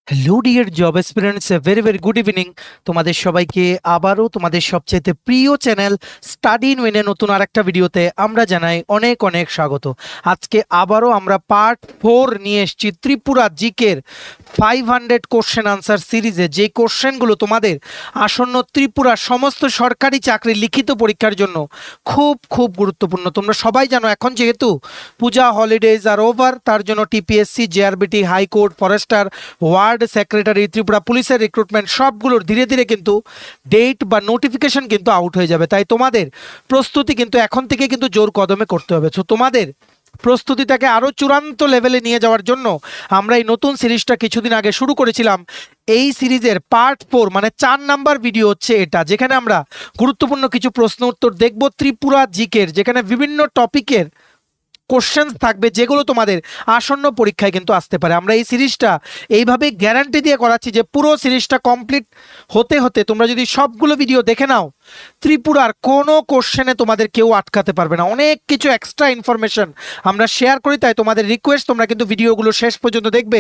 Hello dear job aspirants, very very good evening. তোমাদের সবাইকে আবারও তোমাদের সবচেয়ে প্রিয় চ্যানেল স্টাডি ইন উইনে নতুন আরেকটা ভিডিওতে আমরা জানাই অনেক অনেক স্বাগত। আজকে আবারও আমরা পার্ট 4 নিয়ে এসেছি ত্রিপুরা জিকের 500 কোশ্চেন আনসার সিরিজে, যে কোশ্চেনগুলো তোমাদের আসন্ন ত্রিপুরা সমস্ত সরকারি চাকরি লিখিত পরীক্ষার জন্য খুব খুব গুরুত্বপূর্ণ। তোমরা সবাই জানো এখন যেহেতু পূজা হলিডেজ আর ওভার, তার জন্য TPSC, JRBT, high court, Forster, word secretary, Tripura পুলিশের রিক্রুটমেন্ট সবগুলোর ধীরে ধীরে কিন্তু ডেট বা নোটিফিকেশন কিন্তু আউট হয়ে যাবে। তাই তোমাদের প্রস্তুতি কিন্তু এখন থেকে কিন্তু জোর কদমে করতে হবে। তো তোমাদের প্রস্তুতিটাকে আরো চূড়ান্ত লেভেলে নিয়ে যাওয়ার জন্য আমরা এই নতুন সিরিজটা কিছুদিন আগে শুরু করেছিলাম। এই সিরিজের পার্ট 4 মানে 4 নাম্বার ভিডিও হচ্ছে এটা, যেখানে আমরা গুরুত্বপূর্ণ কিছু প্রশ্ন উত্তর দেখব ত্রিপুরা জিকের, যেখানে বিভিন্ন টপিকের কোশ্চেন থাকবে যেগুলো তোমাদের আসন্ন পরীক্ষায় কিন্তু আসতে পারে। আমরা এই সিরিজটা এইভাবে গ্যারান্টি দিয়ে করাচ্ছি যে পুরো সিরিজটা কমপ্লিট হতে হতে তোমরা যদি সবগুলো ভিডিও দেখে নাও, ত্রিপুরার কোনো কোশ্চেনে তোমাদের কেউ আটকাতে পারবে না। অনেক কিছু এক্সট্রা ইনফরমেশন আমরা শেয়ার করি, তাই তোমাদের রিকোয়েস্ট তোমরা কিন্তু ভিডিওগুলো শেষ পর্যন্ত দেখবে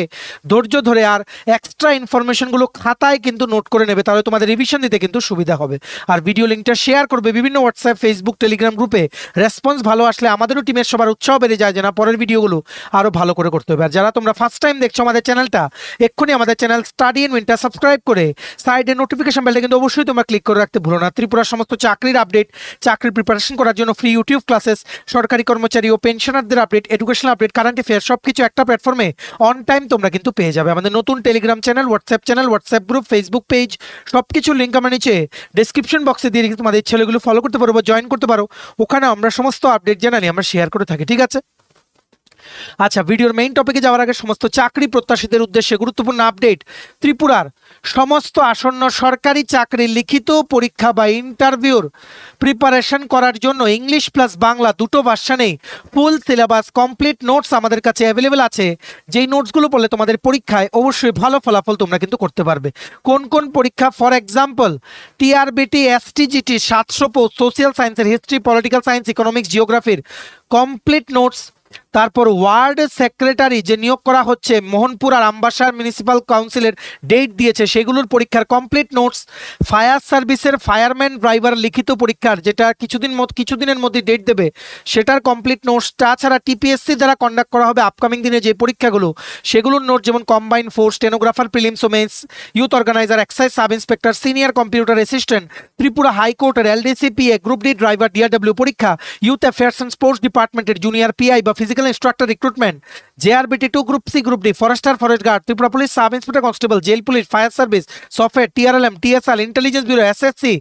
ধৈর্য ধরে, আর এক্সট্রা ইনফরমেশনগুলো খাতায় কিন্তু নোট করে নেবে, তাহলে তোমাদের রিভিশন দিতে কিন্তু সুবিধা হবে। আর ভিডিও লিঙ্কটা শেয়ার করবে বিভিন্ন হোয়াটসঅ্যাপ, ফেসবুক, টেলিগ্রাম গ্রুপে। রেসপন্স ভালো আসলে আমাদেরও টিমের সবার উৎসাহ বেড়ে যায় যে না, পরের ভিডিওগুলো আরো ভালো করে করতে হবে। আর যারা তোমরা ফার্স্ট টাইম দেখছো আমাদের চ্যানেলটা, এক্ষুনি আমাদের চ্যানেল স্টাডি ইন উইনটা সাবস্ক্রাইব করে সাইডে নোটিফিকেশন বেলটা কিন্তু অবশ্যই তোমরা ক্লিক করে রাখতে ভুলো না। ত্রিপুরার সমস্ত চাকরির আপডেট, চাকরির প্রিপারেশন করার জন্য ফ্রি ইউটিউব ক্লাসেস, সরকারি কর্মচারী ও পেনশনারদের update, educational update, current affair সবকিছু একটা প্ল্যাটফর্মে অন টাইম তোমরা কিন্তু পেয়ে যাবে। আমাদের নতুন Telegram channel, WhatsApp group, Facebook page সবকিছু লিঙ্ক আমরা নিচে ডেসক্রিপশন বক্সে দিয়ে রেখে তোমাদের ছেলেগুলো ফলো করতে পারো বা জয়েন করতে পারো। ওখানে আমরা সমস্ত আপডেট জানালি আমরা শেয়ার করে থাকি, ঠিক আছে? আচ্ছা, ভিডিওর মেইন টপিকে যাওয়ার আগে সমস্ত চাকরি প্রত্যাশীদের উদ্দেশ্যে গুরুত্বপূর্ণ আপডেট। ত্রিপুরার সমস্ত আসন্ন সরকারি চাকরি লিখিত পরীক্ষা বা ইন্টারভিউর প্রিপারেশন করার জন্য ইংলিশ প্লাস বাংলা দুটো ভার্সনেই ফুল সিলেবাস কমপ্লিট নোটস আমাদের কাছে অ্যাভেলেবেল আছে, যেই নোটসগুলো পড়লে তোমাদের পরীক্ষায় অবশ্যই ভালো ফলাফল তোমরা কিন্তু করতে পারবে। কোন কোন পরীক্ষা? For example TRBT, STGT 700 post, social সায়েন্সের হিস্ট্রি, পলিটিক্যাল সায়েন্স, ইকোনমিক্স, জিওগ্রাফির কমপ্লিট নোটস। তারপর ওয়ার্ড সেক্রেটারি যে নিয়োগ করা হচ্ছে মোহনপুর আর আমবাসার মিউনিসিপাল কাউন্সিলের ডেট দিয়েছে, সেগুলোর পরীক্ষার কমপ্লিট নোটস। ফায়ার সার্ভিসের ফায়ারম্যান ড্রাইভার লিখিত পরীক্ষার, যেটা কিছুদিনের মধ্যে ডেট দেবে, সেটার কমপ্লিট নোটস। তাছাড়া টিপিএসসি দ্বারা কন্ডাক্ট করা হবে আপকামিং দিনে যে পরীক্ষাগুলো, সেগুলোর নোট, যেমন কম্বাইন্ড ফোর্স, স্টেনোগ্রাফার, প্রিলিমস ও men's, youth organizer, excise sub inspector, senior computer assistant, Tripura হাইকোর্টের LDCPA, group D driver, DRW পরীক্ষা, ইউথ অ্যাফেয়ার্স অ্যান্ড স্পোর্টস ডিপার্টমেন্টের জুনিয়র পিআই বা physical instructor recruitment, JRBT 2, group C, group D, forester, forest guard, Tripura police sub inspector constable, jail police, fire service, software, TRLM, TSL, intelligence bureau, SSC,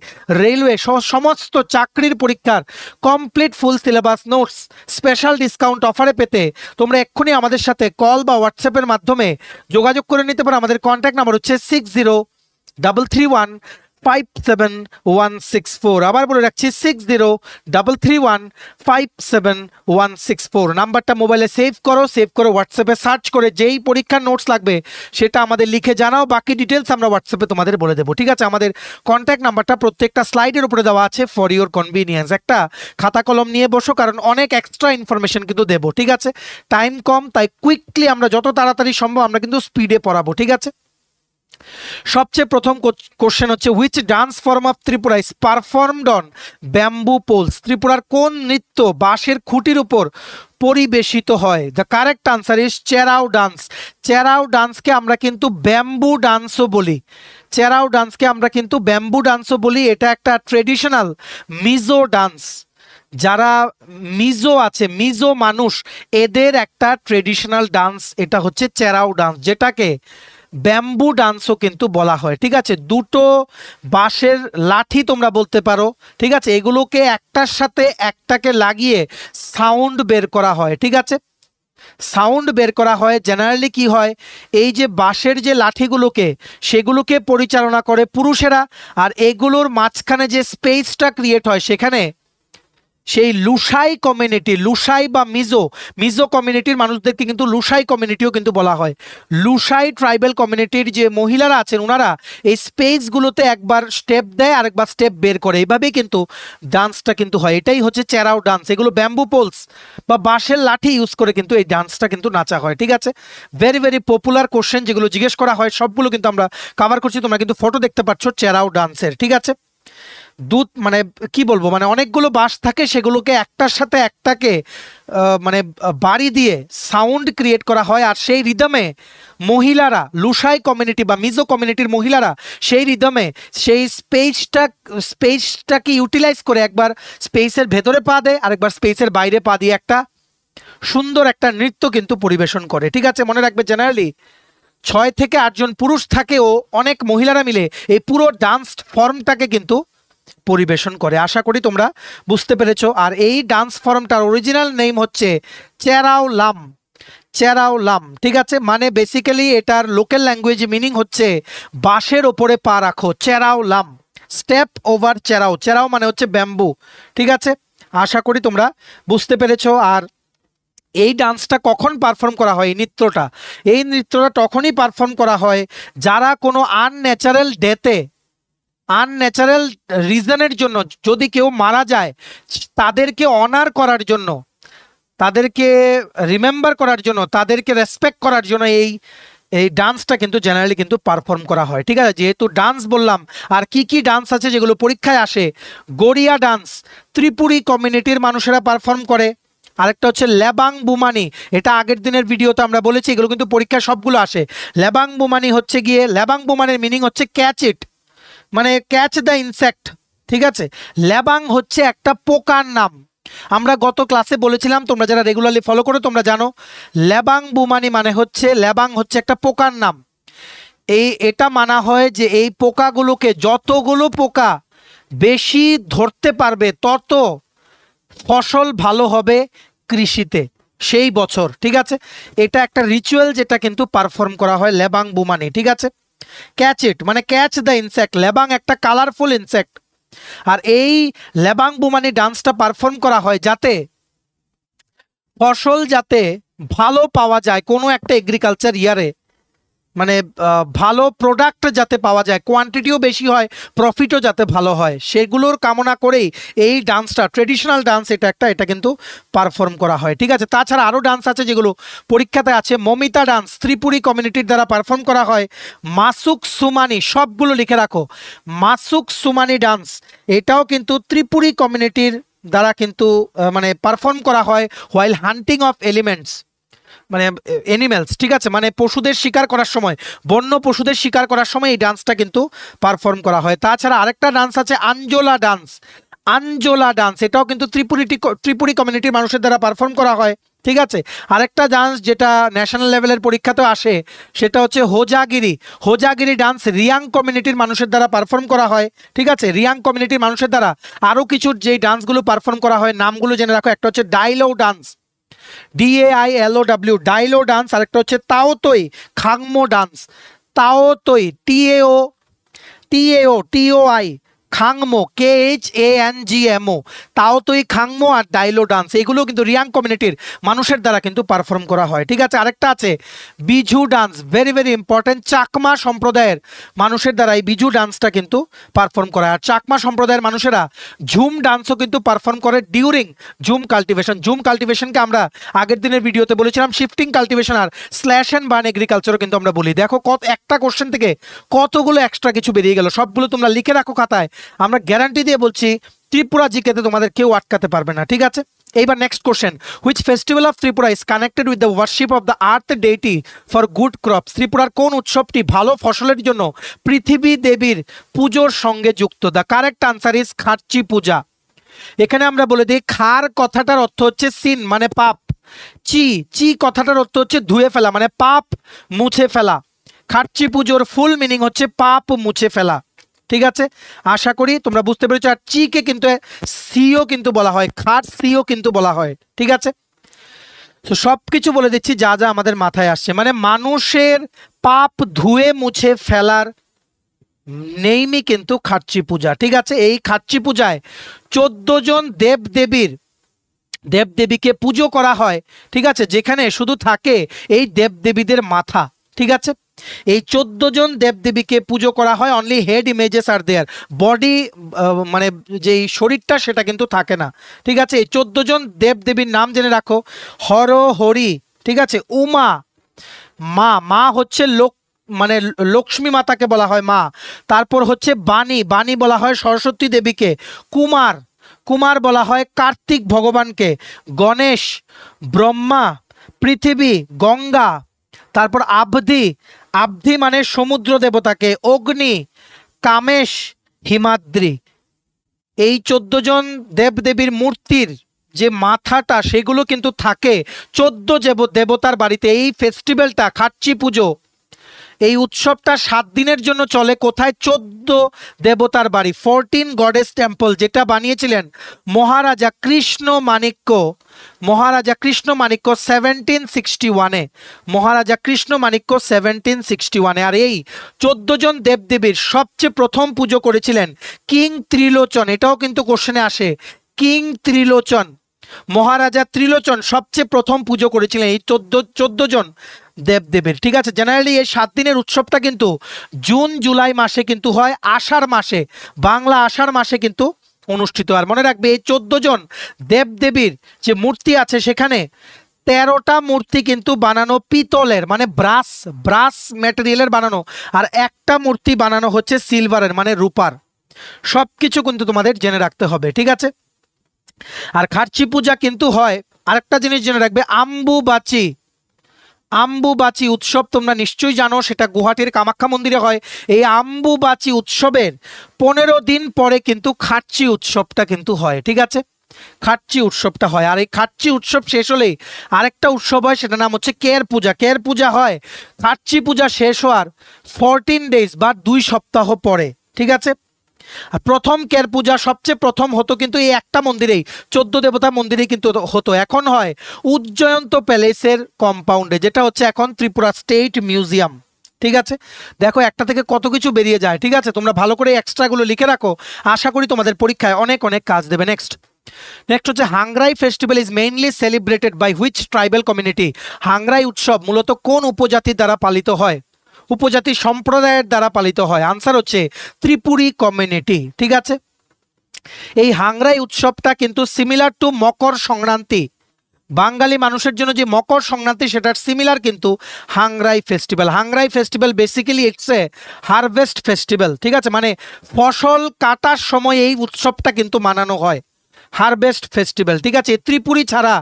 railway সহ সমস্ত চাকরির পরীক্ষার complete full syllabus notes special discount অফারে পেতে তোমরা এক্ষুনি আমাদের সাথে কল বা হোয়াটসঅ্যাপের মাধ্যমে যোগাযোগ করে নিতে পারো। আমাদের কন্ট্যাক্ট নাম্বার হচ্ছে 6033157164। আবার বলে রাখছি 6033157164 নাম্বারটা মোবাইলে সেভ করো হোয়াটসঅ্যাপে সার্চ করে যেই পরীক্ষার নোটস লাগবে সেটা আমাদের লিখে জানাও, বাকি ডিটেলস আমরা হোয়াটসঅ্যাপে তোমাদের বলে দেবো, ঠিক আছে? আমাদের কন্ট্যাক্ট নাম্বারটা প্রত্যেকটা স্লাইডের উপরে দেওয়া আছে ফর ইওর কনভিনিয়েন্স। একটা খাতা কলম নিয়ে বসো, কারণ অনেক এক্সট্রা ইনফরমেশন কিন্তু দেবো, ঠিক আছে? টাইম কম, তাই কুইকলি আমরা যত তাড়াতাড়ি সম্ভব আমরা কিন্তু স্পিডে পড়াবো, ঠিক আছে? সবচেয়ে প্রথম কোশ্চেন হচ্ছে, which dance form of Tripura is performed on bamboo poles? ত্রিপুরার কোন নৃত্য বাঁশের খুঁটির উপর পরিবেশিত হয়? The correct answer is Cherao dance. Cherao ডান্সকে আমরা কিন্তু ব্যাম্বু ডান্সও বলি, চেরাও ডান্সকে আমরা কিন্তু ব্যাম্বু ডান্সও বলি। এটা একটা ট্রেডিশনাল মিজো ডান্স। যারা মিজো আছে, মিজো মানুষ, এদের একটা ট্রেডিশনাল ডান্স এটা হচ্ছে চেরাও ডান্স, যেটাকে ব্যাম্বু ডান্সও কিন্তু বলা হয়, ঠিক আছে? দুটো বাঁশের লাঠি তোমরা বলতে পারো, ঠিক আছে? এগুলোকে একটার সাথে একটাকে লাগিয়ে সাউন্ড বের করা হয়, ঠিক আছে? সাউন্ড বের করা হয়। জেনারেলি কি হয়, এই যে বাঁশের যে লাঠিগুলোকে, সেগুলোকে পরিচালনা করে পুরুষেরা, আর এগুলোর মাঝখানে যে স্পেসটা ক্রিয়েট হয় সেখানে সেই লুসাই কমিউনিটি, লুসাই বা মিজো কমিউনিটির মানুষদেরকে কিন্তু লুসাই কমিউনিটিও কিন্তু বলা হয়। লুসাই ট্রাইবাল কমিউনিটির যে মহিলারা আছেন ওনারা এই স্পেসগুলোতে একবার স্টেপ দেয় আর একবার স্টেপ বের করে, এইভাবেই কিন্তু ডান্সটা কিন্তু হয়। এটাই হচ্ছে চেরাও ডান্স। এগুলো ব্যাম্বু পোলস বা বাঁশের লাঠি ইউজ করে কিন্তু এই ডান্সটা কিন্তু নাচা হয়। ঠিক আছে, ভেরি ভেরি পপুলার কোশ্চেন যেগুলো জিজ্ঞেস করা হয় সবগুলো কিন্তু আমরা কভার করছি। তোমরা কিন্তু ফটো দেখতে পাচ্ছ চেরাও ডান্সের। ঠিক আছে, দুধ মানে কি বলবো, মানে অনেকগুলো বাঁশ থাকে, সেগুলোকে একটার সাথে একটাকে মানে বাড়ি দিয়ে সাউন্ড ক্রিয়েট করা হয়, আর সেই রিদমে মহিলারা, লুসাই কমিউনিটি বা মিজো কমিউনিটির মহিলারা সেই রিদমে সেই স্পেসটাকে ইউটিলাইজ করে একবার স্পেসের ভেতরে পা দেয় আর একবার স্পেসের বাইরে পা দিয়ে একটা সুন্দর একটা নৃত্য কিন্তু পরিবেশন করে। ঠিক আছে, মনে রাখবে জেনারেলি 6 থেকে 8 জন পুরুষ থাকে ও অনেক মহিলারা মিলে এই পুরো ডান্স ফর্মটাকে কিন্তু পরিবেশন করে। আশা করি তোমরা বুঝতে পেরেছো। আর এই ডান্স ফর্মটার অরিজিনাল নেম হচ্ছে চেরাও লাম। চেরাও লাম, ঠিক আছে, মানে বেসিক্যালি এটার লোকাল ল্যাঙ্গুয়েজ মিনিং হচ্ছে বাঁশের ওপরে পা রাখো, চেরাও লাম, স্টেপ ওভার চেরাও। চেরাও মানে হচ্ছে ব্যাম্বু। ঠিক আছে, আশা করি তোমরা বুঝতে পেরেছো। আর এই ডান্সটা কখন পারফর্ম করা হয়, এই নৃত্যটা তখনই পারফর্ম করা হয় যারা কোনো আনন্যাচারাল ডেথে, আনন্যাচারাল রিজনের জন্য যদি কেউ মারা যায় তাদেরকে অনার করার জন্য, তাদেরকে রিমেম্বার করার জন্য, তাদেরকে রেসপেক্ট করার জন্য এই ডান্সটা কিন্তু জেনারেলি কিন্তু পারফর্ম করা হয়। ঠিক আছে, যেহেতু ডান্স বললাম, আর কি কি ডান্স আছে যেগুলো পরীক্ষায় আসে, গড়িয়া ডান্স ত্রিপুরী কমিউনিটির মানুষেরা পারফর্ম করে। আরেকটা হচ্ছে লেবাং বুমানি, এটা আগের দিনের ভিডিওতে আমরা বলেছি, এগুলো কিন্তু পরীক্ষায় সবগুলো আসে। লেবাং বুমানি হচ্ছে গিয়ে, লেবাং বুমানির মিনিং হচ্ছে ক্যাচ ইট, মানে ক্যাচ দ্য ইনসেক্ট। ঠিক আছে, লেবাং হচ্ছে একটা পোকার নাম। আমরা গত ক্লাসে বলেছিলাম, তোমরা যারা রেগুলারলি ফলো করো তোমরা জানো, লেবাং বুমানি মানে হচ্ছে, লেবাং হচ্ছে একটা পোকার নাম। এটা মানা হয় যে এই পোকাগুলোকে, যতগুলো পোকা বেশি ধরতে পারবে তত ফসল ভালো হবে কৃষিতে সেই বছর। ঠিক আছে, এটা একটা রিচুয়াল যেটা কিন্তু পারফর্ম করা হয় লেবাং বুমানি। ঠিক আছে, ক্যাচ ইট মানে ক্যাচ দ্য ইনসেক্ট। লেবাং একটা কালারফুল ইনসেক্ট। আর এই লেবাং বুমানি ডান্সটা পারফর্ম করা হয় যাতে ফসল যাতে ভালো পাওয়া যায় কোনো একটা এগ্রিকালচার ইয়ারে, মানে ভালো প্রোডাক্ট যাতে পাওয়া যায়, কোয়ান্টিটিও বেশি হয়, প্রফিটও যাতে ভালো হয়, সেগুলোর কামনা করেই এই ডান্সটা, ট্রেডিশনাল ডান্স এটা কিন্তু পারফর্ম করা হয়। ঠিক আছে, তাছাড়া আরও ডান্স আছে যেগুলো পরীক্ষাতে আছে। মমিতা ডান্স ত্রিপুরী কমিউনিটির দ্বারা পারফর্ম করা হয়। মাসুক সুমানি, সবগুলো লিখে রাখো, মাসুক সুমানি ডান্স এটাও কিন্তু ত্রিপুরী কমিউনিটির দ্বারা কিন্তু মানে পারফর্ম করা হয় হোয়াইল হান্টিং অফ এলিমেন্টস, মানে অ্যানিমেলস। ঠিক আছে, মানে পশুদের শিকার করার সময়, বন্য পশুদের শিকার করার সময় এই ডান্সটা কিন্তু পারফর্ম করা হয়। তাছাড়া আরেকটা ডান্স আছে আঞ্জোলা ডান্স। আঞ্জোলা ডান্স এটাও কিন্তু ত্রিপুরী কমিউনিটির মানুষের দ্বারা পারফর্ম করা হয়। ঠিক আছে, আরেকটা ডান্স যেটা ন্যাশনাল লেভেলের পরীক্ষাতেও আসে সেটা হচ্ছে হোজাগিরি। হোজাগিরি ডান্স রিয়াং কমিউনিটির মানুষের দ্বারা পারফর্ম করা হয়। ঠিক আছে, রিয়াং কমিউনিটির মানুষের দ্বারা আরও কিছু যেই ডান্সগুলো পারফর্ম করা হয় নামগুলো জেনে রাখো। একটা হচ্ছে ডাইলো ডান্স, DAILOW, ডাইলো ডান্স। আরেকটা হচ্ছে তাওতই খাংমো ডান্স, তাওতই TAO খাংমো KHANGMO, তাওতই খাংমো আর ডাইলো ডান্স, এগুলো কিন্তু রিয়াং কমিউনিটির মানুষের দ্বারা কিন্তু পারফর্ম করা হয়। ঠিক আছে, আরেকটা আছে Biju dance, very very important, Chakma সম্প্রদায়ের মানুষের দ্বারা এই বিজু ডান্সটা কিন্তু পারফর্ম করা হয়। আর চাকমা সম্প্রদায়ের মানুষেরা ঝুম ডান্সও কিন্তু পারফর্ম করে ডিউরিং ঝুম কাল্টিভেশন। ঝুম কাল্টিভেশনকে আমরা আগের দিনের ভিডিওতে বলেছিলাম শিফটিং কাল্টিভেশন আর স্ল্যাশ অ্যান্ড বার্ন এগ্রিকালচারও কিন্তু আমরা বলি। দেখো একটা কোশ্চেন থেকে কতগুলো এক্সট্রা কিছু বেরিয়ে গেল, সবগুলো তোমরা লিখে রাখো খাতায়। আমরা গ্যারান্টি দিয়ে বলছি ত্রিপুরা জিকেতে তোমাদের কেউ আটকাতে পারবে না। ঠিক আছে, এইবার next question, which festival of Tripura is connected with the worship of the earth deity for good crops. ত্রিপুরার কোন উৎসবটি ভালো ফসলের জন্য পৃথিবী দেবীর পুজোর সঙ্গে যুক্ত? The correct answer is Kharchi Puja. এখানে আমরা বলে দিই, খার কথাটার অর্থ হচ্ছে সিন মানে পাপ, চি কথাটার অর্থ হচ্ছে ধুয়ে ফেলা মানে পাপ মুছে ফেলা। খার্চি পুজোর ফুল মিনিং হচ্ছে পাপ মুছে ফেলা। ঠিক আছে, আশা করি তোমরা বুঝতে পেরেছো। আর চিকে কিন্তু সিও কিন্তু বলা হয়, খাট সিও কিন্তু বলা হয়। ঠিক আছে, তো সব কিছু বলে দিচ্ছি যা যা আমাদের মাথায় আসছে। মানে মানুষের পাপ ধুয়ে মুছে ফেলার নেইমই কিন্তু খার্চি পূজা। ঠিক আছে, এই খার্চি পূজায় 14 জন দেব দেবীর দেবদেবীকে পুজো করা হয়, ঠিক আছে, যেখানে শুধু থাকে এই দেবদেবীদের মাথা, ঠিক আছে। এই 14 জন দেবদেবীকে পুজো করা হয়, only head images are there, body মানে যেই শরীরটা সেটা কিন্তু থাকে না, ঠিক আছে। এই 14 জন দেবদেবীর নাম জেনে রাখো। হর হরি, ঠিক আছে, উমা, মা, মা হচ্ছে মানে লক্ষ্মী মাতাকে বলা হয় মা। তারপর হচ্ছে বাণী, বাণী বলা হয় সরস্বতী দেবীকে। কুমার, কুমার বলা হয় কার্তিক ভগবানকে। গণেশ, ব্রহ্মা, পৃথিবী, গঙ্গা। তারপর আবধি, আবধি মানে সমুদ্র দেবতাকে। অগ্নি, কামেশ, হিমাদ্রি। এই 14 জন দেবদেবীর মূর্তির যে মাথাটা সেগুলো কিন্তু থাকে 14 দেবতার বাড়িতে। এই ফেস্টিভ্যালটা খাটচি পুজো, এই উৎসবটা 7 দিনের জন্য চলে। কোথায়? 14 দেবতার বাড়ি, 14 গডেস টেম্পল, যেটা বানিয়েছিলেন মহারাজা কৃষ্ণ মাণিক্য। মহারাজা কৃষ্ণ মাণিক্য 1761-এ, মহারাজা কৃষ্ণ মাণিক্য 1761-এ। আর এই 14 জন দেবদেবীর সবচেয়ে প্রথম পুজো করেছিলেন কিং ত্রিলোচন। এটাও কিন্তু কোশ্চেনে আসে, কিং ত্রিলোচন, মহারাজা ত্রিলোচন সবচেয়ে প্রথম পুজো করেছিলেন এই 14 জন দেবদেবীর, ঠিক আছে। জেনারেলি এই 7 দিনের উৎসবটা কিন্তু জুন জুলাই মাসে কিন্তু হয়, আষাঢ় মাসে, বাংলা আষাঢ় মাসে কিন্তু অনুষ্ঠিত। আর মনে রাখবে এই 14 জন দেবদেবীর যে মূর্তি আছে সেখানে 13টা মূর্তি কিন্তু বানানো পিতলের, মানে ব্রাস, ব্রাস ম্যাটেরিয়ালের বানানো, আর একটা মূর্তি বানানো হচ্ছে সিলভারের, মানে রূপার। সব কিছু কিন্তু তোমাদের জেনে রাখতে হবে, ঠিক আছে। আর খাটচি পূজা কিন্তু হয়, আরেকটা জিনিস জেনে রাখবে, আম্বুবাচি। আম্বুবাচি উৎসব তোমরা নিশ্চয়ই জানো, সেটা গুয়াহাটির কামাখ্যা মন্দিরে হয়। এই আম্বুবাচি উৎসবের 15 দিন পরে কিন্তু খাটচি উৎসবটা কিন্তু হয়, ঠিক আছে। খাটচি উৎসবটা হয়। আর এই খাটচি উৎসব শেষ হলেই আরেকটা উৎসব হয়, সেটার নাম হচ্ছে কের পূজা। কের পূজা হয় খাটচি পূজা শেষ হওয়ার 14 ডেজ বা 2 সপ্তাহ পরে, ঠিক আছে। আর প্রথম কের পূজা সবচেয়ে প্রথম হতো কিন্তু এই একটা মন্দিরেই, 14 দেবতা মন্দিরেই কিন্তু হতো। এখন হয় উজ্জয়ন্ত প্যালেসের কম্পাউন্ডে, যেটা হচ্ছে এখন ত্রিপুরা স্টেট মিউজিয়াম, ঠিক আছে। দেখো একটা থেকে কত কিছু বেরিয়ে যায়, ঠিক আছে। তোমরা ভালো করে এক্সট্রাগুলো লিখে রাখো, আশা করি তোমাদের পরীক্ষায় অনেক অনেক কাজ দেবে। নেক্সট হচ্ছে Hangrai festival is mainly celebrated by which tribal community. Hangrai উৎসব মূলত কোন উপজাতির দ্বারা পালিত হয়? উপজাতি সম্প্রদায়ের দ্বারা পালিত হয়। আনসার হচ্ছে ত্রিপুরী কমিউনিটি, ঠিক আছে। এই হাংরাই উৎসবটা কিন্তু সিমিলার টু মকর সংক্রান্তি, বাঙালি মানুষের জন্য যে মকর সংক্রান্তি সেটার সিমিলার কিন্তু Hangrai festival. Hangrai festival basically it's a harvest festival, ঠিক আছে, মানে ফসল কাটার সময় এই উৎসবটা কিন্তু মানানো হয়, হারভেস্ট ফেস্টিভ্যাল, ঠিক আছে। ত্রিপুরী ছাড়া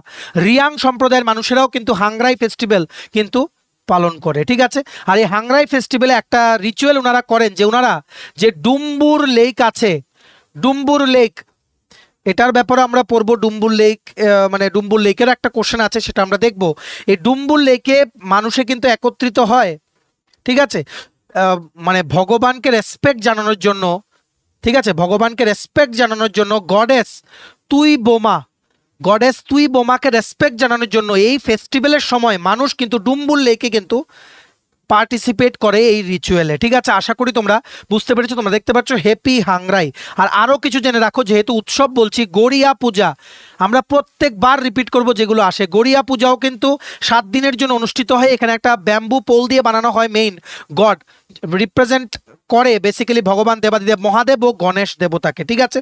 রিয়াং সম্প্রদায়ের মানুষেরাও কিন্তু হাংরাই ফেস্টিভ্যাল কিন্তু পালন করে, ঠিক আছে। আর এই হাংরাই ফেস্টিভ্যালে একটা রিচুয়াল ওনারা করেন, যে ওনারা যে ডুম্বুর লেক আছে, ডুম্বুর লেক, এটার ব্যাপারে আমরা পড়বো। ডুম্বুর লেক, মানে ডুম্বুর লেকের একটা কোশ্চেন আছে, সেটা আমরা দেখব। এই ডুম্বুর লেকে মানুষে কিন্তু একত্রিত হয়, ঠিক আছে, মানে ভগবানকে রেসপেক্ট জানানোর জন্য, ঠিক আছে, ভগবানকে রেসপেক্ট জানানোর জন্য গডেস তুই বোমা, গডেস তুই বোমাকে রেসপেক্ট জানানোর জন্য এই ফেস্টিভ্যালের সময় মানুষ কিন্তু ডুম্বুর লেকে কিন্তু পার্টিসিপেট করে এই রিচুয়ালে, ঠিক আছে। আশা করি তোমরা বুঝতে পেরেছো। তোমরা দেখতে পাচ্ছ হ্যাপি হাংরাই। আর আরও কিছু জেনে রাখো, যেহেতু উৎসব বলছি, গড়িয়া পূজা আমরা প্রত্যেকবার রিপিট করব যেগুলো আসে। গড়িয়া পূজাও কিন্তু 7 দিনের জন্য অনুষ্ঠিত হয়। এখানে একটা ব্যাম্বু পোল দিয়ে বানানো হয়, মেইন গড রিপ্রেজেন্ট করে বেসিক্যালি ভগবান দেবাদিদেব মহাদেব ও গণেশ দেবতাকে, ঠিক আছে।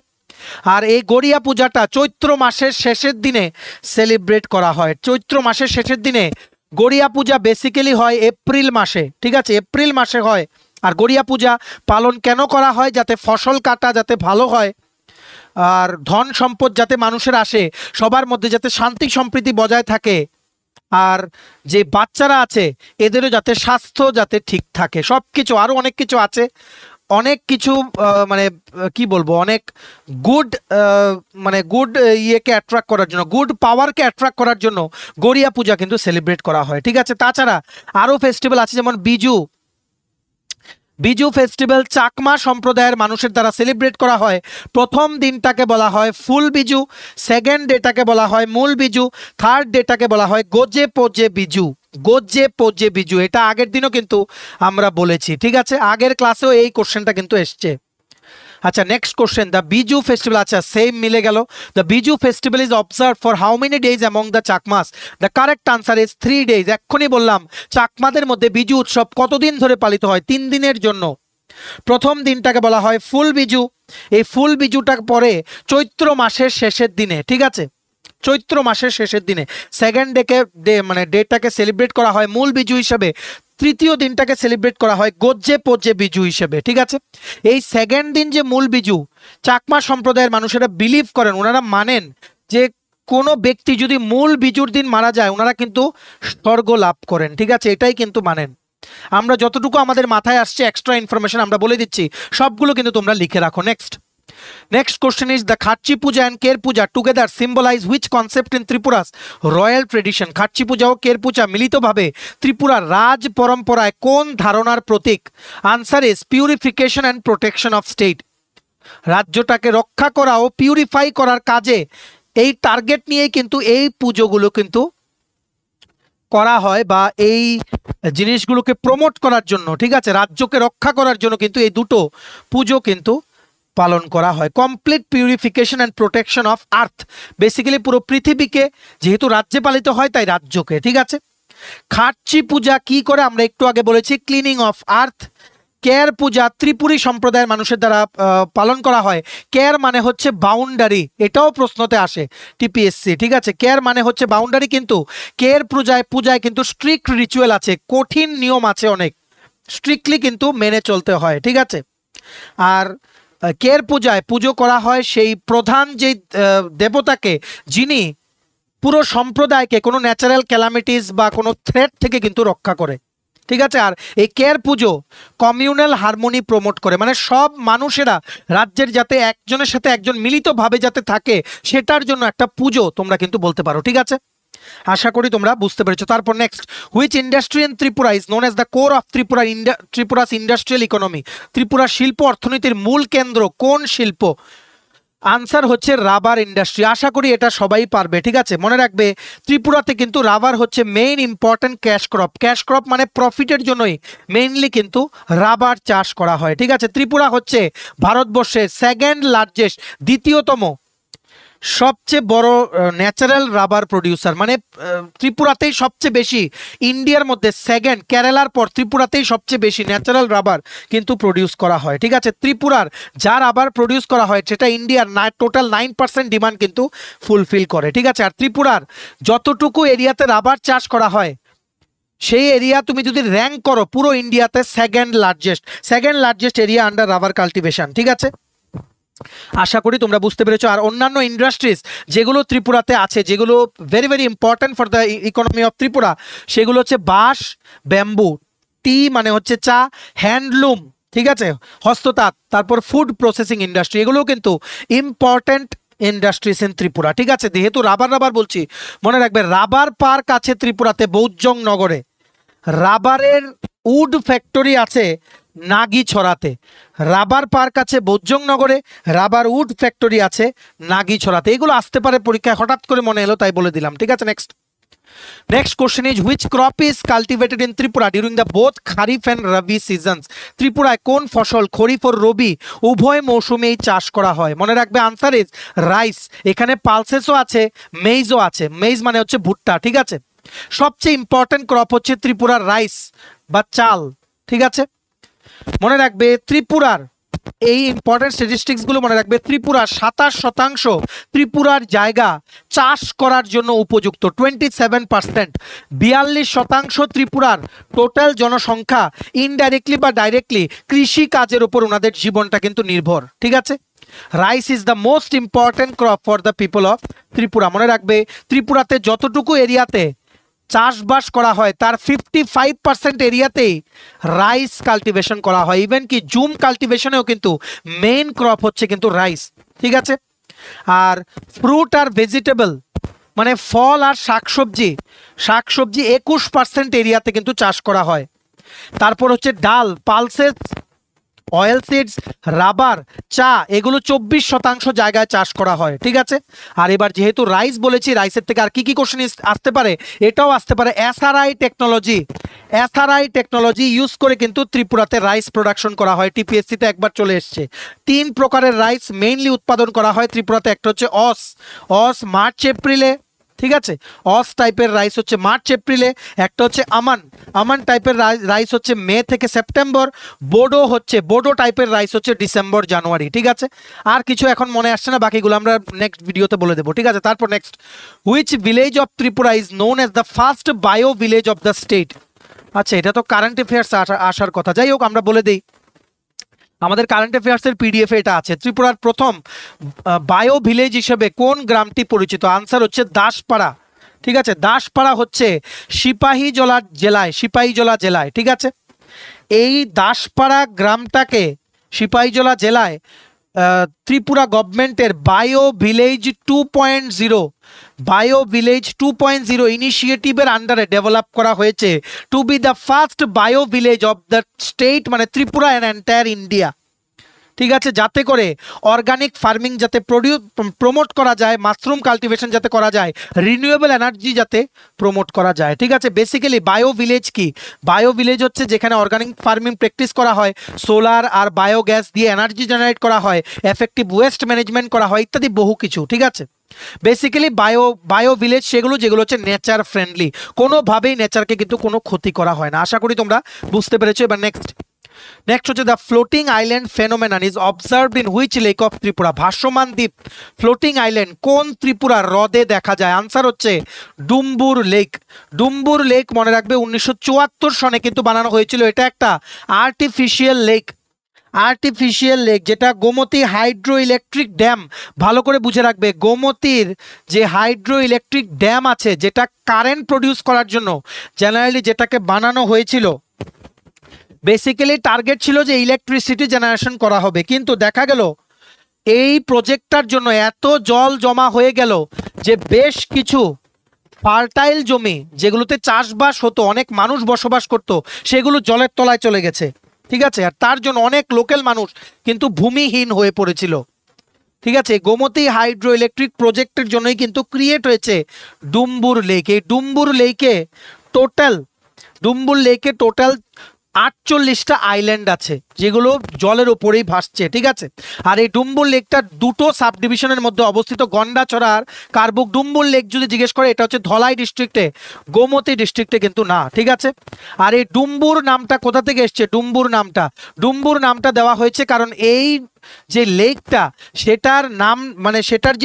আর এই গড়িয়া পূজাটা চৈত্র মাসের শেষের দিনে সেলিব্রেট করা হয়। চৈত্র মাসের শেষের দিনে গড়িয়া পূজা বেসিক্যালি হয় এপ্রিল মাসে, ঠিক আছে, এপ্রিল মাসে হয়। আর গড়িয়া পূজা পালন কেন করা হয়? যাতে ফসল কাটা যাতে ভালো হয়, আর ধন সম্পদ যাতে মানুষের আসে, সবার মধ্যে যাতে শান্তি সম্প্রীতি বজায় থাকে, আর যে বাচ্চারা আছে এদেরও যাতে স্বাস্থ্য যাতে ঠিক থাকে, সব কিছু আরও অনেক কিছু আছে। অনেক কিছু মানে কি বলবো, অনেক গুড মানে গুড ইয়েকে অ্যাট্রাক্ট করার জন্য, গুড পাওয়ারকে অ্যাট্রাক্ট করার জন্য গড়িয়া পূজা কিন্তু সেলিব্রেট করা হয়, ঠিক আছে। তাছাড়া আরও ফেস্টিভ্যাল আছে, যেমন বিজু। বিজু ফেস্টিভ্যাল চাকমা সম্প্রদায়ের মানুষের দ্বারা সেলিব্রেট করা হয়। প্রথম দিনটাকে বলা হয় ফুল বিজু, সেকেন্ড ডেটাকে বলা হয় মূল বিজু, থার্ড ডেটাকে বলা হয় গোজে পোজে বিজু। গোজে পোজে বিজু, এটা আগের দিনও কিন্তু আমরা বলেছি, ঠিক আছে, আগের ক্লাসেও এই কোশ্চেনটা কিন্তু এসছে। আচ্ছা next question, the Biju festival, আচ্ছা সেম মিলে গেল। The Biju festival is observe for how many days among the Chakmas? The correct answer is 3 days। এক্ষুনি বললাম চাকমাদের মধ্যে বিজু উৎসব কতদিন ধরে পালিত হয়? 3 দিনের জন্য। প্রথম দিনটাকে বলা হয় ফুল বিজু, এই ফুল বিজুটা পরে চৈত্র মাসের শেষের দিনে, ঠিক আছে, চৈত্র মাসের শেষের দিনে। সেকেন্ড মানে ডেটাকে সেলিব্রেট করা হয় মূল বিজু হিসেবে। তৃতীয় দিনটাকে সেলিব্রেট করা হয় গজ্জে পজ্জে বিজু হিসেবে, ঠিক আছে। এই সেকেন্ড দিন যে মূল বিজু, চাকমা সম্প্রদায়ের মানুষেরা বিলিভ করেন, ওনারা মানেন যে কোনো ব্যক্তি যদি মূল বিজুর দিন মারা যায় ওনারা কিন্তু স্বর্গ লাভ করেন, ঠিক আছে, এটাই কিন্তু মানেন। আমরা যতটুকু আমাদের মাথায় আসছে এক্সট্রা ইনফরমেশন আমরা বলে দিচ্ছি, সবগুলো কিন্তু তোমরা লিখে রাখো। Next question is the Khatchi Puja and Ker Puja together symbolize which concept in Tripura's royal tradition? Khatchi Puja O Ker Puja মিলিতভাবে ত্রিপুরার রাজ পরম্পরায় কোন ধারণার প্রতীক? Answer is purification and protection of state. রাজ্যটাকে রক্ষা করা ও পিউরিফাই করার কাজে এই টার্গেট নিয়েই কিন্তু এই পুজোগুলো কিন্তু করা হয়, বা এই জিনিসগুলোকে প্রমোট করার জন্য, ঠিক আছে, রাজ্যকে রক্ষা করার জন্য কিন্তু এই দুটো পুজো কিন্তু পালন করা হয়। Complete purification and protection of earth, basically পুরো পৃথিবীকে, যেহেতু রাজ্যে পালিত হয় তাই রাজ্যকে, ঠিক আছে। খাটচি পূজা কি করে? আমরা একটু আগে বলেছি ক্লিনিং অফ আর্থ। কেয়ার পূজা ত্রিপুরী সম্প্রদায়ের মানুষের দ্বারা পালন করা হয়। কেয়ার মানে হচ্ছে বাউন্ডারি, এটাও প্রশ্নতে আসে টিপিএসসি, ঠিক আছে। কেয়ার মানে হচ্ছে বাউন্ডারি, কিন্তু কেয়ার পূজায় কিন্তু স্ট্রিক্ট রিচুয়াল আছে, কঠিন নিয়ম আছে, অনেক স্ট্রিক্টলি কিন্তু মেনে চলতে হয়, ঠিক আছে। আর কেয়ার পূজায় পুজো করা হয় সেই প্রধান যে দেবতাকে, যিনি পুরো সম্প্রদায়কে কোনো ন্যাচারাল ক্যালামিটিস বা কোনো থ্রেট থেকে কিন্তু রক্ষা করে, ঠিক আছে। আর এই কেয়ার পুজো কমিউনাল হারমোনি প্রমোট করে, মানে সব মানুষেরা রাজ্যের যাতে একজনের সাথে একজন মিলিতভাবে যাতে থাকে সেটার জন্য একটা পুজো তোমরা কিন্তু বলতে পারো, ঠিক আছে। আশা করি তোমরা বুঝতে পেরেছো। তারপর next, which industry in Tripura is known as the core of Tripura's industrial economy? Tripura শিল্প অর্থনীতির মূল কেন্দ্র কোন শিল্প? আনসার হচ্ছে রাবার ইন্ডাস্ট্রি। আশা করি এটা সবাই পারবে, ঠিক আছে। মনে রাখবে ত্রিপুরাতে কিন্তু রাবার হচ্ছে main important cash crop. Cash crop মানে প্রফিটের জন্যই মেইনলি কিন্তু রাবার চাষ করা হয়, ঠিক আছে। ত্রিপুরা হচ্ছে ভারতবর্ষের সেকেন্ড লার্জেস্ট, দ্বিতীয়তম সবচেয়ে বড় ন্যাচারাল রাবার প্রডিউসার, মানে ত্রিপুরাতেই সবচেয়ে বেশি, ইন্ডিয়ার মধ্যে সেকেন্ড, কেরালার পর ত্রিপুরাতেই সবচেয়ে বেশি ন্যাচারাল রাবার কিন্তু প্রডিউস করা হয়, ঠিক আছে। ত্রিপুরার যা রাবার প্রডিউস করা হয় সেটা ইন্ডিয়ার টোটাল 9% ডিমান্ড কিন্তু ফুলফিল করে, ঠিক আছে। আর ত্রিপুরার যতটুকু এরিয়াতে রাবার চাষ করা হয় সেই এরিয়া তুমি যদি র্যাঙ্ক করো পুরো ইন্ডিয়াতে second largest area under rubber cultivation, ঠিক আছে। আশা করি তোমরা বুঝতে পেরেছো। আর অন্যান্য ইন্ডাস্ট্রিজ যেগুলো ত্রিপুরাতে আছে, যেগুলো very very important for the economy of Tripura, সেগুলো হচ্ছে বাঁশ, ব্যাম্বু, টি মানে হচ্ছে চা, হ্যান্ডলুম, ঠিক আছে, হস্ততাঁত, তারপর ফুড প্রসেসিং ইন্ডাস্ট্রি, এগুলো কিন্তু ইম্পর্টেন্ট ইন্ডাস্ট্রিজ ইন ত্রিপুরা, ঠিক আছে। যেহেতু রাবার বলছি, মনে রাখবে রাবার পার্ক আছে ত্রিপুরাতে বৌজং নগরে, রাবারের উড ফ্যাক্টরি আছে নাগিছড়াতে, রাবার পার্ক আছে বৌজং নগরে, রাবার উড ফ্যাক্টরি আছে নাগিছড়াতে। এগুলো আসতে পারে পরীক্ষায়, হঠাৎ করে মনে এলো তাই বলে দিলাম, ঠিক আছে। Next question is which crop is cultivated in Tripura during the both kharif and rabi seasons? ত্রিপুরায় কোন ফসল খরিফ ও রবি উভয় মৌসুমেই চাষ করা হয়? মনে রাখবে আনসার ইজ রাইস। এখানে পালসেসও আছে, মেইজও আছে। মেইজ মানে হচ্ছে ভুট্টা, ঠিক আছে। সবচেয়ে ইম্পর্টেন্ট ক্রপ হচ্ছে ত্রিপুরার রাইস বা চাল, ঠিক আছে। মনে রাখবে ত্রিপুরার এই ইম্পর্টেন্ট স্ট্যাটিস্টিক্সগুলো মনে রাখবে। ত্রিপুরার 27% ত্রিপুরার জায়গা চাষ করার জন্য উপযুক্ত, 27%। 42% ত্রিপুরার টোটাল জনসংখ্যা ইনডাইরেক্টলি বা ডাইরেক্টলি কৃষি কাজের উপর ওনাদের জীবনটা কিন্তু নির্ভর, ঠিক আছে। Rice is the most important crop for the people of Tripura. মনে রাখবে ত্রিপুরাতে যতটুকু এরিয়াতে চাষবাস করা হয় তার 55% এরিয়াতেই রাইস কাল্টিভেশন করা হয়। ইভেন কি জুম কাল্টিভেশনেও কিন্তু মেইন ক্রপ হচ্ছে কিন্তু রাইস, ঠিক আছে। আর ফ্রুট আর ভেজিটেবল মানে ফল আর শাকসবজি 21% এরিয়াতে কিন্তু চাষ করা হয়। তারপর হচ্ছে ডাল, পালসেস অয়েল সিডস, রাবার, চা এগুলো 24% জায়গায় চাষ করা হয়। ঠিক আছে, আর এবার যেহেতু রাইস বলেছি, রাইসের থেকে আর কি কি কোশ্চেন আসতে পারে, এটাও আসতে পারে। এসআরআই টেকনোলজি ইউজ করে কিন্তু ত্রিপুরাতে রাইস প্রোডাকশন করা হয়। টিপিএসসিতে একবার চলে এসছে। 3 প্রকারের রাইস মেইনলি উৎপাদন করা হয় ত্রিপুরাতে। একটা হচ্ছে অস মার্চ এপ্রিলে, ঠিক আছে, অস টাইপের রাইস হচ্ছে মার্চ এপ্রিলে। একটা হচ্ছে আমান টাইপের রাইস হচ্ছে মে থেকে সেপ্টেম্বর। বোডো টাইপের রাইস হচ্ছে ডিসেম্বর জানুয়ারি। ঠিক আছে, আর কিছু এখন মনে আসছে না, বাকিগুলো আমরা নেক্সট ভিডিওতে বলে দেবো। ঠিক আছে, তারপর next, which village of Tripura is known as the first bio village of the state. আচ্ছা, এটা তো কারেন্ট অ্যাফেয়ার্স আসার কথা, যাই হোক আমরা বলে দিই। আমাদের কারেন্ট অ্যাফেয়ার্সের পিডিএফে এটা আছে। ত্রিপুরার প্রথম বায়ো ভিলেজ হিসেবে কোন গ্রামটি পরিচিত? আনসার হচ্ছে দাসপাড়া। ঠিক আছে, দাসপাড়া হচ্ছে সিপাহীজলা জেলায়। ঠিক আছে, এই দাসপাড়া গ্রামটাকে সিপাহীজলা জেলায় ত্রিপুরা গভর্নমেন্টের বায়ো ভিলেজ 2.0 ইনিশিয়েটিভের আন্ডারে ডেভেলপ করা হয়েছে to be the first bio village of the state, মানে ত্রিপুরা অ্যান্ড এন্টায়ার ইন্ডিয়া। ঠিক আছে, যাতে করে অর্গানিক ফার্মিং যাতে প্রমোট করা যায়, মাশরুম কাল্টিভেশন যাতে করা যায়, রিনিউয়েবল এনার্জি যাতে প্রমোট করা যায়। ঠিক আছে, বেসিক্যালি বায়ো ভিলেজ কি? বায়ো ভিলেজ হচ্ছে যেখানে অর্গানিক ফার্মিং প্র্যাকটিস করা হয়, সোলার আর বায়োগ্যাস দিয়ে এনার্জি জেনারেট করা হয়, এফেক্টিভ ওয়েস্ট ম্যানেজমেন্ট করা হয়, ইত্যাদি বহু কিছু। ঠিক আছে, বেসিক্যালি বায়ো ভিলেজ যেগুলো হচ্ছে নেচার ফ্রেন্ডলি, কোনোভাবেই নেচারকে কিন্তু কোনো ক্ষতি করা হয় না। আশা করি তোমরা বুঝতে পেরেছো। এবার নেক্সট হচ্ছে the floating island phenomenon is observed in which lake of Tripura. ভাসমান দ্বীপ, ফ্লোটিং আইল্যান্ড কোন ত্রিপুরার হ্রদে দেখা যায়? আনসার হচ্ছে ডুম্বুর লেক। মনে রাখবে 1974 সনে কিন্তু বানানো হয়েছিল। এটা একটা আর্টিফিশিয়াল লেক যেটা গোমতী হাইড্রো ইলেকট্রিক ড্যাম। ভালো করে বুঝে রাখবে, গোমতীর যে হাইড্রো ইলেকট্রিক ড্যাম আছে, যেটা কারেন্ট প্রডিউস করার জন্য জেনারেলি যেটাকে বানানো হয়েছিল, বেসিক্যালি টার্গেট ছিল যে ইলেকট্রিসিটি জেনারেশন করা হবে, কিন্তু দেখা গেল এই প্রজেক্টটার জন্য এত জল জমা হয়ে গেল যে বেশ কিছু ফার্টাইল জমি যেগুলোতে চাষবাস হতো, অনেক মানুষ বসবাস করত, সেগুলো জলের তলায় চলে গেছে। ঠিক আছে, আর তার জন্য অনেক লোকাল মানুষ কিন্তু ভূমিহীন হয়ে পড়েছিল। ঠিক আছে, গোমতী হাইড্রো ইলেকট্রিক প্রজেক্টের জন্যই কিন্তু ক্রিয়েট হয়েছে ডুম্বুর লেক। এই ডুম্বুর লেকে টোটাল 48টা আইল্যান্ড আছে, যেগুলো জলের উপরেই ভাসছে। ঠিক আছে, আর এই ডুম্বুর লেকটা দুটো সাব ডিভিশনের মধ্যে অবস্থিত, গন্ডাছড়া আর কার্বুক। ডুম্বুর লেক যদি জিজ্ঞেস করে, এটা হচ্ছে ধলাই ডিস্ট্রিক্টে, গোমতী ডিস্ট্রিক্টে কিন্তু না। ঠিক আছে, আর এই ডুম্বুর নামটা কোথা থেকে এসছে? ডুম্বুর নামটা দেওয়া হয়েছে কারণ এই যে লেকটা, সেটার নাম মানে সেটার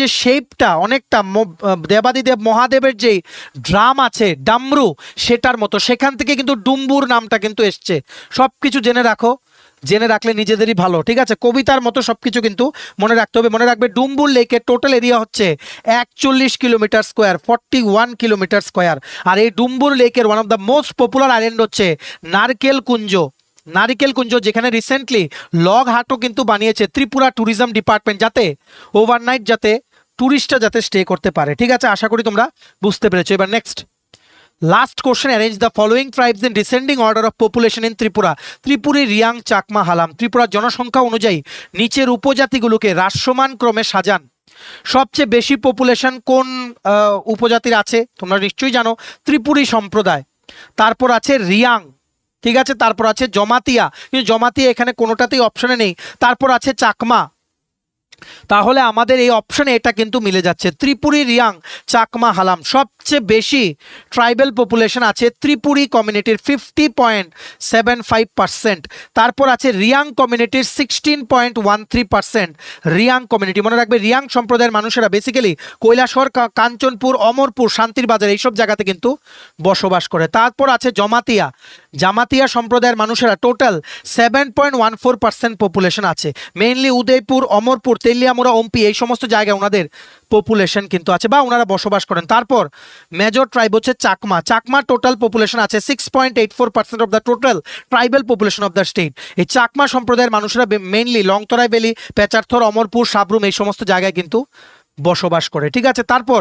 যে শেপটা অনেকটা দেবাদিদেব মহাদেবের যে ড্রাম আছে, ডামরু, সেটার মতো, সেখান থেকে কিন্তু ডুম্বুর নামটা কিন্তু এসছে। সব কিছু জেনে রাখলে নিজেদেরই ভালো। ঠিক আছে, কবিতার মতো সবকিছু কিন্তু মনে রাখতে হবে। মনে রাখবে, ডুম্বুর লেকের টোটাল এরিয়া হচ্ছে 41 কিলোমিটার স্কোয়ার, 41 কিলোমিটার স্কোয়ার। আর এই ডুম্বুর লেকের one of the most popular island হচ্ছে নারিকেল কুঞ্জ, যেখানে রিসেন্টলি লগ হাটও কিন্তু বানিয়েছে ত্রিপুরা ট্যুরিজম ডিপার্টমেন্ট, যাতে ওভারনাইট ট্যুরিস্টরা যাতে স্টে করতে পারে। ঠিক আছে, আশা করি তোমরা বুঝতে পেরেছো। এবার next last question, arrange the following tribes in descending order of population in Tripura. Tripuri, Reang, Chakma, Halam. ত্রিপুরার জনসংখ্যা অনুযায়ী নিচের উপজাতিগুলোকে হ্রাসমান ক্রমে সাজান। সবচেয়ে বেশি পপুলেশন কোন উপজাতির আছে? তোমরা নিশ্চয়ই জানো, ত্রিপুরী সম্প্রদায়। তারপর আছে রিয়াং। ঠিক আছে, তারপর আছে জমাতিয়া, কিন্তু জমাতিয়া এখানে কোনোটাতেই অপশনে নেই। তারপর আছে চাকমা। তাহলে আমাদের এই অপশনে এটা কিন্তু মিলে যাচ্ছে, ত্রিপুরী, রিয়াং, চাকমা, হালাম। সবচেয়ে বেশি ট্রাইবাল পপুলেশন আছে ত্রিপুরী কমিউনিটির 50.75%। তারপর আছে রিয়াং কমিউনিটির 16.13%। রিয়াং কমিউনিটি, মনে রাখবে, রিয়াং সম্প্রদায়ের মানুষেরা বেসিক্যালি কৈলাসহর, কাঞ্চনপুর, অমরপুর, শান্তির বাজার এইসব জায়গাতে কিন্তু বসবাস করে। তারপর আছে জামাতিয়া সম্প্রদায়ের মানুষেরা টোটাল 7.14% পপুলেশন আছে। মেইনলি উদয়পুর, অমরপুর, তেলিয়ামুড়া, ওমপি এই সমস্ত জায়গায় ওনাদের পপুলেশন কিন্তু আছে বা ওনারা বসবাস করেন। তারপর মেজর ট্রাইব হচ্ছে চাকমা টোটাল পপুলেশন আছে 6.84% of the total tribal population of the state. এই চাকমা সম্প্রদায়ের মানুষরা মেইনলি লংতরাই ভ্যালি, পেচারথর, অমরপুর, সাবরুম এই সমস্ত জায়গায় কিন্তু বসবাস করে, ঠিক আছে। তারপর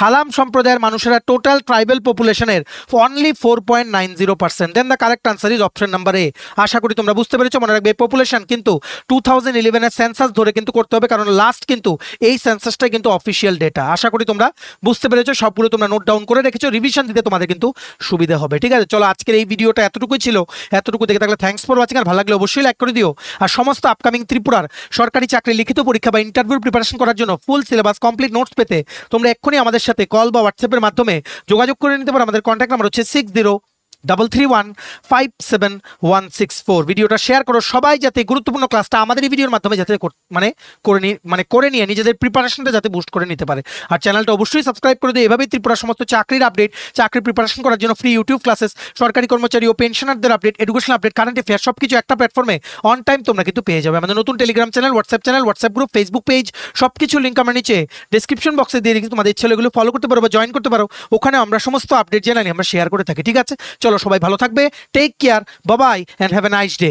হালাম সম্প্রদায়ের মানুষেরা টোটাল ট্রাইবাল পপুলেশনের only 4.90%। Then the correct answer is option number A. আশা করি তোমরা বুঝতে পেরেছো। মনে রাখবে এই পপুলেশন কিন্তু 2011 এর সেন্সাস ধরে কিন্তু করতে হবে, কারণ লাস্ট কিন্তু এই সেন্সাসটাই কিন্তু অফিসিয়াল ডেটা। আশা করি তোমরা বুঝতে পেরেছো, সবগুলো তোমরা নোট ডাউন করে রেখেছো, রিভিশন দিতে তোমাদের কিন্তু সুবিধা হবে, ঠিক আছে। চলো আজকের এই ভিডিওটা এতটুকুই ছিল। এতটুকু দেখে থাকলে থ্যাঙ্কস ফর ওয়াচিং, আর ভালো লাগলে অবশ্যই লাইক করে দিও। আর সমস্ত আপকামিং ত্রিপুরার সরকারি চাকরি লিখিত পরীক্ষা বা ইন্টারভিউ প্রিপারেশন করার জন্য ফুল সিলেবাস কমপ্লিট নোটস পেতে তোমরা এক্ষুনি আমাদের সাথে কল বা হোয়াটসঅ্যাপের মাধ্যমে যোগাযোগ করে নিতে পারো। আমাদের কন্ট্যাক্ট নাম্বার হচ্ছে 6033157164। ভিডিওটা শেয়ার করো সবাই, যাতে গুরুত্বপূর্ণ ক্লাসটা আমাদের এই ভিডিওর মাধ্যমে যাতে করে নিয়ে নিজেদের প্রিপারেশনটা যাতে বুস্ট করে নিতে পারে। আর চ্যানেলটা অবশ্যই সাবস্ক্রাইব করে দিও। এভাবেই ত্রিপুরার সমস্ত চাকরির আপডেট, চাকরি প্রিপারেশন করার জন্য ফ্রি ইউটিউব ক্লাসেস, সরকারি কর্মচারী ও পেনশনারদের update, education update, current affair সবকিছু একটা প্ল্যাটফর্মে অন টাইম তোমরা কিন্তু পেয়ে যাবে। আমাদের নতুন Telegram channel, WhatsApp group, Facebook page, সবকিছু লিঙ্ক আমরা নিচে ডেসক্রিপশন বক্সে দিয়ে রেখেছি। তোমাদের ইচ্ছে এগুলো ফলো করতে পারো বা জয়েন করতে পারো। ওখানে আমরা সমস্ত আপডেট জেনে আমরা শেয়ার করে থাকি, ঠিক আছে। চলো সবাই ভালো থাকবে, take care, bye bye, and have a nice day.